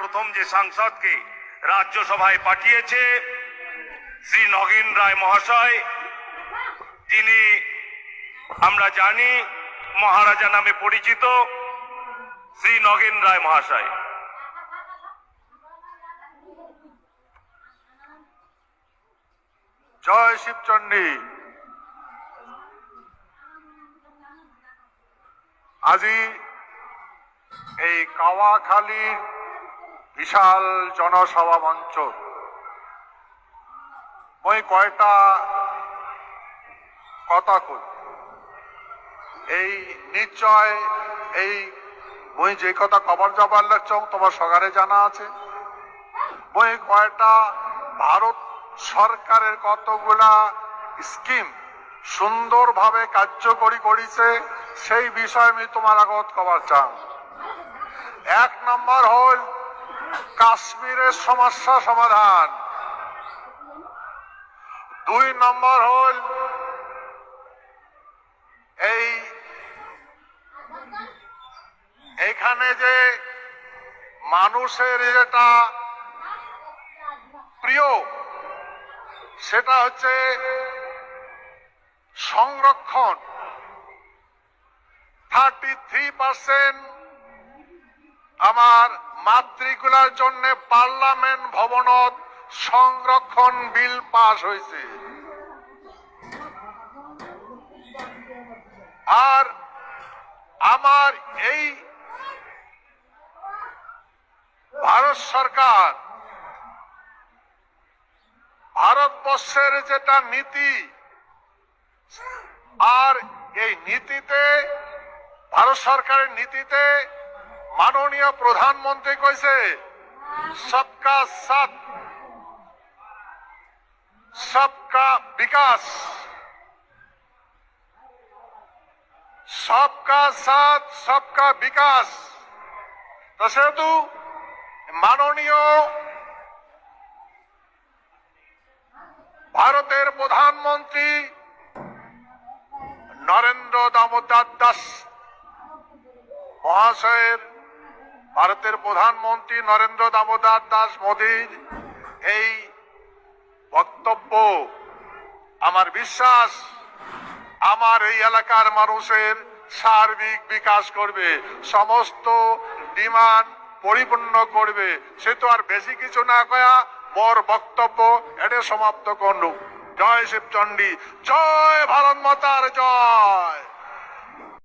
প্রথম যে সাংসদকে রাজ্যসভায় পাঠিয়েছে শ্রী নগেন রায় মহাশয়, তিনি আমরা জানি মহারাজা নামে পরিচিত শ্রী নগেন রায় মহাশয়। জয় শিবচণ্ডী। আজি এই কাওয়াখালীর বিশাল জনসভা মঞ্চ মই কয়টা কথা কই। এই নিশ্চয় এই মই যে কথা কবর যাবার লাগছ তোমার সকালে জানা আছে। মই কয়টা ভারত সরকারের কতগুলা স্কিম সুন্দরভাবে কার্যকরী করেছে সেই বিষয়ে আমি তোমার আগত কবার চাই। এক নম্বর হল কাশ্মীরের সমস্যা সমাধান, দুই নম্বর হল এইখানে যে মানুষের যেটা প্রিয় সেটা হচ্ছে সংরক্ষণ। 33% আমার মাতৃকুলার জন্য পার্লামেন্ট ভবনত সংরক্ষণ বিল পাস হয়েছে। আর আমার এই ভারত সরকার ভারতবর্ষের যেটা নীতি, আর এই নীতিতে ভারত সরকারের নীতিতে মাননীয় প্রধানমন্ত্রী কইছে সবকা সাথ সবকা বিকাশ, সবকা সাথ সবকা বিকাশ। তো সেহেতু মাননীয় ভারতের প্রধানমন্ত্রী নরেন্দ্র দামোদর দাস মহাশয়ের, ভারতের প্রধানমন্ত্রী নরেন্দ্র দামোদর দাস মোদীর এই বক্তব্য আমার বিশ্বাস আমার এই এলাকার মানুষের সার্বিক বিকাশ করবে, সমস্ত ডিমান্ড পরিপূর্ণ করবে। সে তো আর বেশি কিছু না কয়া মোর বক্তব্য এটা সমাপ্ত করল। জয় শিবচণ্ডী, জয় ভারত মাতার জয়।